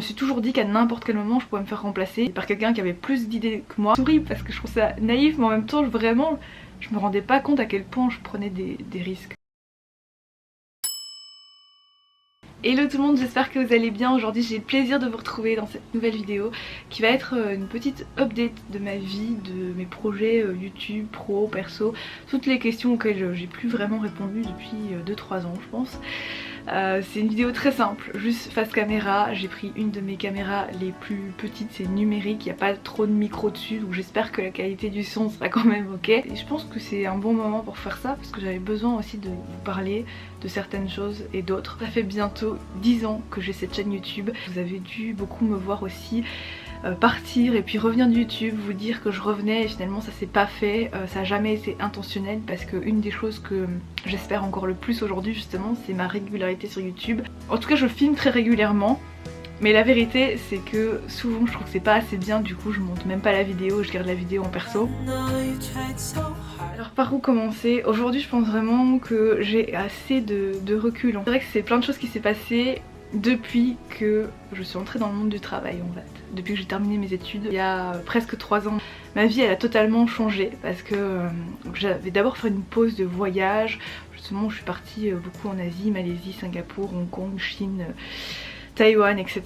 Je me suis toujours dit qu'à n'importe quel moment je pourrais me faire remplacer par quelqu'un qui avait plus d'idées que moi. Je souris parce que je trouve ça naïf, mais en même temps vraiment je me rendais pas compte à quel point je prenais des risques. Hello tout le monde, j'espère que vous allez bien. Aujourd'hui j'ai le plaisir de vous retrouver dans cette nouvelle vidéo qui va être une petite update de ma vie, de mes projets YouTube, pro, perso, toutes les questions auxquelles j'ai plus vraiment répondu depuis 2-3 ans je pense. C'est une vidéo très simple, juste face caméra. J'ai pris une de mes caméras les plus petites, c'est numérique, il n'y a pas trop de micro dessus, donc j'espère que la qualité du son sera quand même ok. Et je pense que c'est un bon moment pour faire ça parce que j'avais besoin aussi de vous parler de certaines choses et d'autres. Ça fait bientôt 10 ans que j'ai cette chaîne YouTube. Vous avez dû beaucoup me voir aussi partir et puis revenir de YouTube, vous dire que je revenais et finalement ça s'est pas fait, ça a jamais été intentionnel parce que une des choses que j'espère encore le plus aujourd'hui justement c'est ma régularité sur YouTube. En tout cas je filme très régulièrement mais la vérité c'est que souvent je trouve que c'est pas assez bien, du coup je monte même pas la vidéo, je garde la vidéo en perso. Alors par où commencer? Aujourd'hui je pense vraiment que j'ai assez de recul. C'est vrai que c'est plein de choses qui s'est passé depuis que je suis entrée dans le monde du travail en fait. Depuis que j'ai terminé mes études il y a presque 3 ans. Ma vie elle a totalement changé parce que j'avais d'abord fait une pause de voyage. Justement je suis partie beaucoup en Asie, Malaisie, Singapour, Hong Kong, Chine, Taïwan, etc.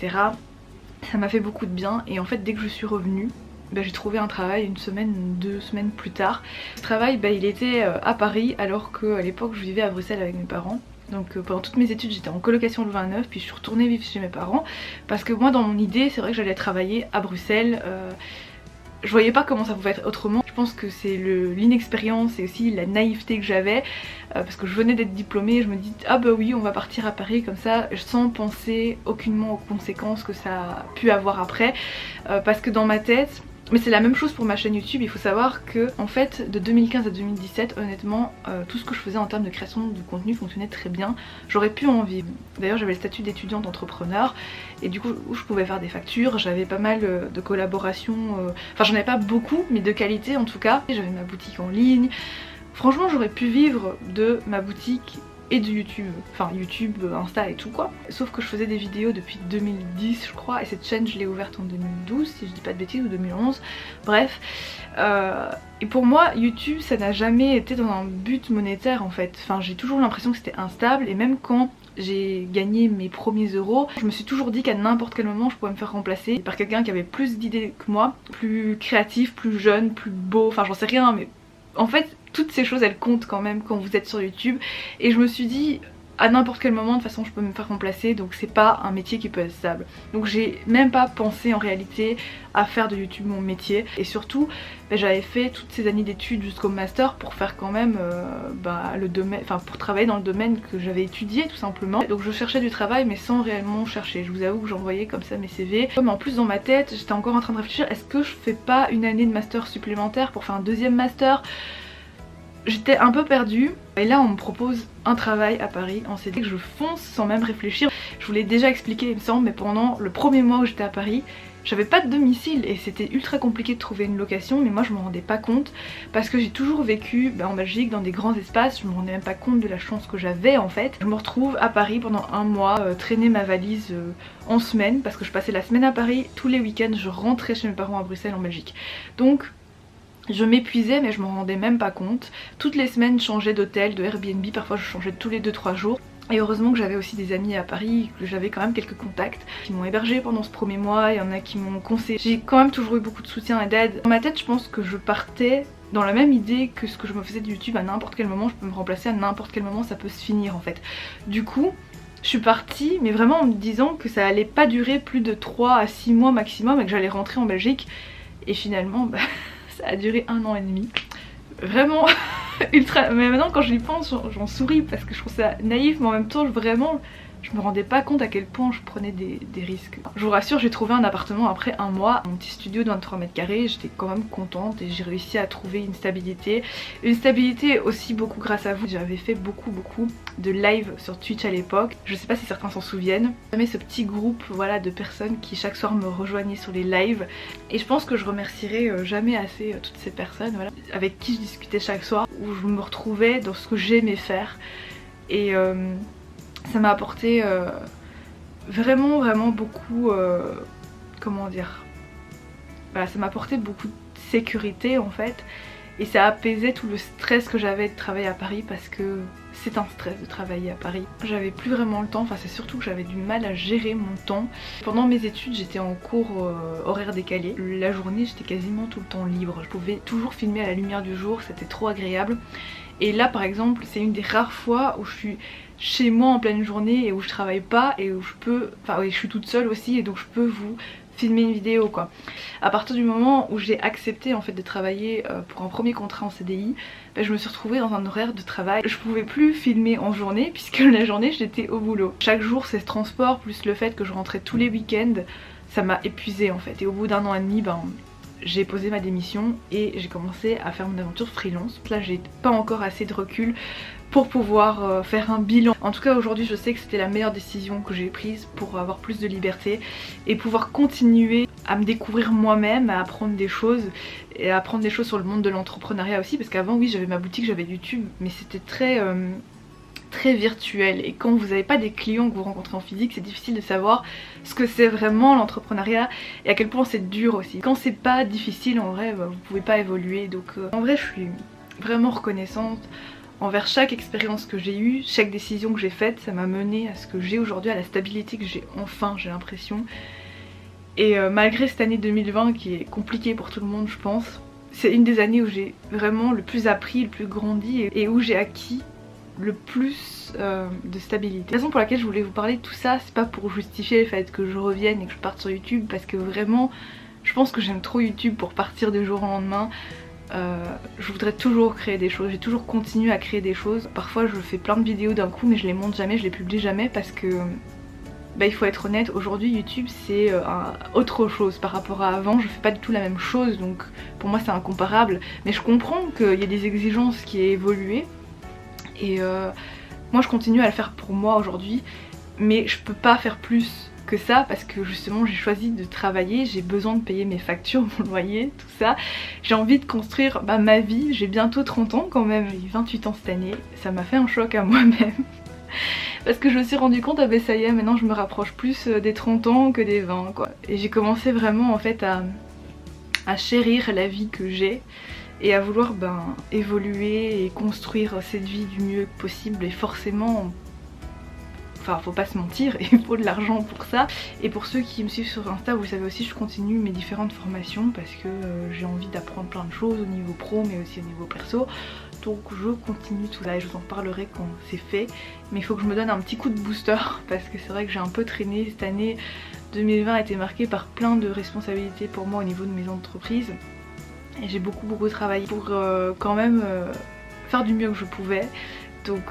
Ça m'a fait beaucoup de bien et en fait dès que je suis revenue, j'ai trouvé un travail 1 semaine, 2 semaines plus tard. Ce travail il était à Paris alors qu'à l'époque je vivais à Bruxelles avec mes parents. Donc pendant toutes mes études j'étais en colocation le 29 puis je suis retournée vivre chez mes parents parce que moi dans mon idée c'est vrai que j'allais travailler à Bruxelles. Je voyais pas comment ça pouvait être autrement. Je pense que c'est l'inexpérience et aussi la naïveté que j'avais parce que je venais d'être diplômée et je me dis ah bah oui on va partir à Paris comme ça sans penser aucunement aux conséquences que ça a pu avoir après parce que dans ma tête, mais c'est la même chose pour ma chaîne YouTube, il faut savoir que en fait de 2015 à 2017 honnêtement tout ce que je faisais en termes de création de contenu fonctionnait très bien, j'aurais pu en vivre. D'ailleurs j'avais le statut d'étudiante entrepreneur et du coup je pouvais faire des factures, j'avais pas mal de collaborations, enfin j'en avais pas beaucoup mais de qualité en tout cas. J'avais ma boutique en ligne, franchement j'aurais pu vivre de ma boutique et de YouTube, enfin YouTube, Insta et tout quoi. Sauf que je faisais des vidéos depuis 2010 je crois et cette chaîne je l'ai ouverte en 2012 si je dis pas de bêtises ou 2011, bref. Et pour moi YouTube ça n'a jamais été dans un but monétaire en fait, enfin j'ai toujours l'impression que c'était instable et même quand j'ai gagné mes premiers euros, je me suis toujours dit qu'à n'importe quel moment je pourrais me faire remplacer par quelqu'un qui avait plus d'idées que moi, plus créatif, plus jeune, plus beau, enfin j'en sais rien mais en fait toutes ces choses elles comptent quand même quand vous êtes sur YouTube et je me suis dit à n'importe quel moment de toute façon je peux me faire remplacer donc c'est pas un métier qui peut être stable. Donc j'ai même pas pensé en réalité à faire de YouTube mon métier et surtout j'avais fait toutes ces années d'études jusqu'au master pour faire quand même le domaine, enfin pour travailler dans le domaine que j'avais étudié tout simplement. Donc je cherchais du travail mais sans réellement chercher, je vous avoue que j'envoyais comme ça mes CV. Mais en plus dans ma tête j'étais encore en train de réfléchir, est-ce que je fais pas une année de master supplémentaire pour faire un deuxième master? J'étais un peu perdue et là on me propose un travail à Paris, on s'est dit que je fonce sans même réfléchir. Je vous l'ai déjà expliqué il me semble mais pendant le premier mois où j'étais à Paris j'avais pas de domicile et c'était ultra compliqué de trouver une location mais moi je me rendais pas compte parce que j'ai toujours vécu en Belgique dans des grands espaces, je me rendais même pas compte de la chance que j'avais en fait. Je me retrouve à Paris pendant un mois, traîner ma valise en semaine parce que je passais la semaine à Paris, tous les week-ends je rentrais chez mes parents à Bruxelles en Belgique. Donc je m'épuisais mais je m'en rendais même pas compte. Toutes les semaines je changeais d'hôtel, de Airbnb, parfois je changeais tous les 2-3 jours. Et heureusement que j'avais aussi des amis à Paris, que j'avais quand même quelques contacts qui m'ont hébergée pendant ce premier mois, il y en a qui m'ont conseillé. J'ai quand même toujours eu beaucoup de soutien et d'aide. Dans ma tête je pense que je partais dans la même idée que ce que je me faisais de YouTube, à n'importe quel moment je peux me remplacer, à n'importe quel moment ça peut se finir en fait. Du coup je suis partie mais vraiment en me disant que ça allait pas durer plus de 3 à 6 mois maximum et que j'allais rentrer en Belgique et finalement ça a duré 1 an et demi. Vraiment ultra... Mais maintenant quand j'y pense j'en souris parce que je trouve ça naïf mais en même temps vraiment je me rendais pas compte à quel point je prenais des risques. Je vous rassure j'ai trouvé un appartement après 1 mois, mon petit studio de 23 mètres carrés, j'étais quand même contente et j'ai réussi à trouver une stabilité. Une stabilité aussi beaucoup grâce à vous. J'avais fait beaucoup de live sur Twitch à l'époque, je sais pas si certains s'en souviennent. J'avais ce petit groupe voilà, de personnes qui chaque soir me rejoignaient sur les lives et je pense que je remercierai jamais assez toutes ces personnes voilà, avec qui je discutais chaque soir, où je me retrouvais dans ce que j'aimais faire et ça m'a apporté vraiment beaucoup, comment dire, voilà, ça m'a apporté beaucoup de sécurité en fait. Et ça apaisait tout le stress que j'avais de travailler à Paris, parce que c'est un stress de travailler à Paris. J'avais plus vraiment le temps, enfin c'est surtout que j'avais du mal à gérer mon temps. Pendant mes études j'étais en cours horaire décalé. La journée j'étais quasiment tout le temps libre. Je pouvais toujours filmer à la lumière du jour, c'était trop agréable. Et là par exemple c'est une des rares fois où je suis chez moi en pleine journée et où je travaille pas et où je peux, enfin oui, je suis toute seule aussi et donc je peux vous filmer une vidéo quoi. À partir du moment où j'ai accepté en fait de travailler pour un premier contrat en CDI, je me suis retrouvée dans un horaire de travail. Je pouvais plus filmer en journée puisque la journée j'étais au boulot. Chaque jour c'est ce transport plus le fait que je rentrais tous les week-ends, ça m'a épuisée en fait. Et au bout d'un an et demi, j'ai posé ma démission et j'ai commencé à faire mon aventure freelance. Là j'ai pas encore assez de recul pour pouvoir faire un bilan. En tout cas aujourd'hui je sais que c'était la meilleure décision que j'ai prise pour avoir plus de liberté et pouvoir continuer à me découvrir moi-même, à apprendre des choses et à apprendre des choses sur le monde de l'entrepreneuriat aussi, parce qu'avant oui j'avais ma boutique, j'avais YouTube, mais c'était très virtuel, et quand vous n'avez pas des clients que vous rencontrez en physique, c'est difficile de savoir ce que c'est vraiment l'entrepreneuriat et à quel point c'est dur aussi. Quand c'est pas difficile en vrai, vous pouvez pas évoluer. Donc en vrai je suis vraiment reconnaissante envers chaque expérience que j'ai eue, chaque décision que j'ai faite. Ça m'a menée à ce que j'ai aujourd'hui, à la stabilité que j'ai enfin, j'ai l'impression. Et malgré cette année 2020 qui est compliquée pour tout le monde je pense, c'est une des années où j'ai vraiment le plus appris, le plus grandi et où j'ai acquis le plus de stabilité. La raison pour laquelle je voulais vous parler de tout ça, c'est pas pour justifier le fait que je revienne et que je parte sur YouTube, parce que vraiment je pense que j'aime trop YouTube pour partir du jour au lendemain. Je voudrais toujours créer des choses, j'ai toujours continué à créer des choses. Parfois je fais plein de vidéos d'un coup mais je les monte jamais, je les publie jamais, parce que il faut être honnête, aujourd'hui YouTube c'est autre chose par rapport à avant. Je fais pas du tout la même chose, donc pour moi c'est incomparable, mais je comprends qu'il y a des exigences qui aient évolué. Et moi je continue à le faire pour moi aujourd'hui, mais je peux pas faire plus que ça parce que justement j'ai choisi de travailler, j'ai besoin de payer mes factures, mon loyer, tout ça. J'ai envie de construire ma vie, j'ai bientôt 30 ans quand même, j'ai 28 ans cette année, ça m'a fait un choc à moi-même. Parce que je me suis rendu compte, ah ben ça y est, maintenant je me rapproche plus des 30 ans que des 20 quoi. Et j'ai commencé vraiment en fait à chérir la vie que j'ai et à vouloir évoluer et construire cette vie du mieux possible. Et forcément, enfin faut pas se mentir, il faut de l'argent pour ça. Et pour ceux qui me suivent sur Insta, vous savez aussi je continue mes différentes formations parce que j'ai envie d'apprendre plein de choses au niveau pro mais aussi au niveau perso. Donc je continue tout ça et je vous en parlerai quand c'est fait. Mais il faut que je me donne un petit coup de booster parce que c'est vrai que j'ai un peu traîné. Cette année 2020 a été marquée par plein de responsabilités pour moi au niveau de mes entreprises. Et j'ai beaucoup travaillé pour quand même faire du mieux que je pouvais. Donc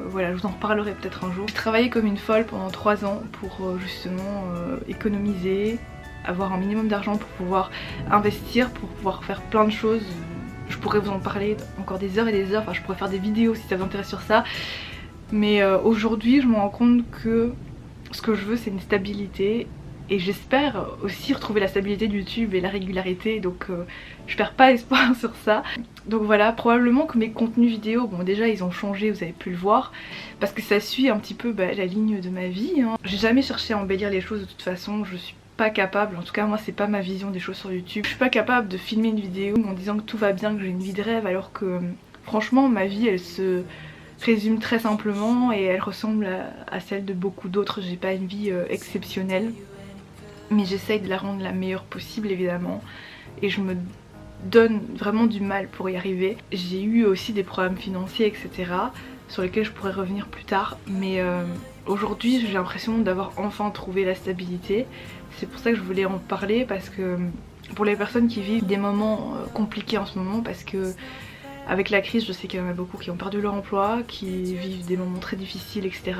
voilà, je vous en reparlerai peut-être un jour. J'ai travaillé comme une folle pendant 3 ans pour justement économiser, avoir un minimum d'argent pour pouvoir investir, pour pouvoir faire plein de choses. Je pourrais vous en parler encore des heures et des heures, enfin je pourrais faire des vidéos si ça vous intéresse sur ça. Mais aujourd'hui je me rends compte que ce que je veux c'est une stabilité. Et j'espère aussi retrouver la stabilité de YouTube et la régularité, donc je perds pas espoir sur ça. Donc voilà, probablement que mes contenus vidéo, bon déjà ils ont changé, vous avez pu le voir, parce que ça suit un petit peu la ligne de ma vie. J'ai jamais cherché à embellir les choses de toute façon, je suis pas capable, en tout cas moi c'est pas ma vision des choses sur YouTube. Je suis pas capable de filmer une vidéo en disant que tout va bien, que j'ai une vie de rêve, alors que franchement ma vie elle se résume très simplement et elle ressemble à celle de beaucoup d'autres. J'ai pas une vie exceptionnelle. Mais j'essaye de la rendre la meilleure possible évidemment et je me donne vraiment du mal pour y arriver. J'ai eu aussi des problèmes financiers etc sur lesquels je pourrais revenir plus tard, mais aujourd'hui j'ai l'impression d'avoir enfin trouvé la stabilité. C'est pour ça que je voulais en parler, parce que pour les personnes qui vivent des moments compliqués en ce moment, parce que avec la crise je sais qu'il y en a beaucoup qui ont perdu leur emploi, qui vivent des moments très difficiles etc.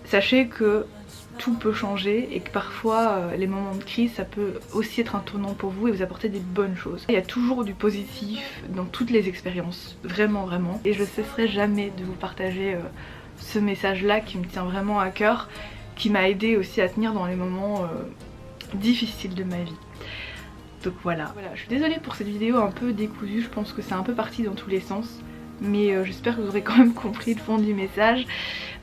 Sachez que tout peut changer et que parfois les moments de crise ça peut aussi être un tournant pour vous et vous apporter des bonnes choses. Il y a toujours du positif dans toutes les expériences, vraiment vraiment. Et je ne cesserai jamais de vous partager ce message là qui me tient vraiment à cœur, qui m'a aidé aussi à tenir dans les moments difficiles de ma vie. Donc voilà, je suis désolée pour cette vidéo un peu décousue, je pense que c'est un peu parti dans tous les sens. mais j'espère que vous aurez quand même compris le fond du message.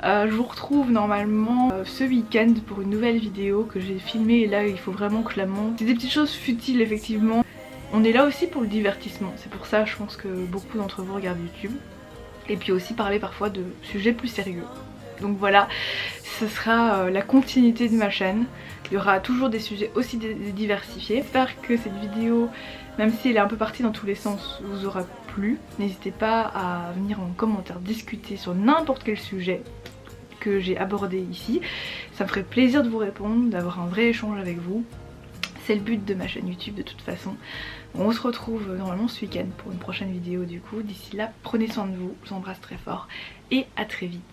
Je vous retrouve normalement ce week-end pour une nouvelle vidéo que j'ai filmée et là il faut vraiment que je la monte. C'est des petites choses futiles effectivement. On est là aussi pour le divertissement, c'est pour ça je pense que beaucoup d'entre vous regardent YouTube. Et puis aussi parler parfois de sujets plus sérieux. Donc voilà, ce sera la continuité de ma chaîne. Il y aura toujours des sujets aussi diversifiés. J'espère que cette vidéo, même si elle est un peu partie dans tous les sens, vous aura plu. N'hésitez pas à venir en commentaire discuter sur n'importe quel sujet que j'ai abordé ici. Ça me ferait plaisir de vous répondre, d'avoir un vrai échange avec vous. C'est le but de ma chaîne YouTube de toute façon. On se retrouve normalement ce week-end pour une prochaine vidéo du coup. D'ici là, prenez soin de vous, je vous embrasse très fort et à très vite.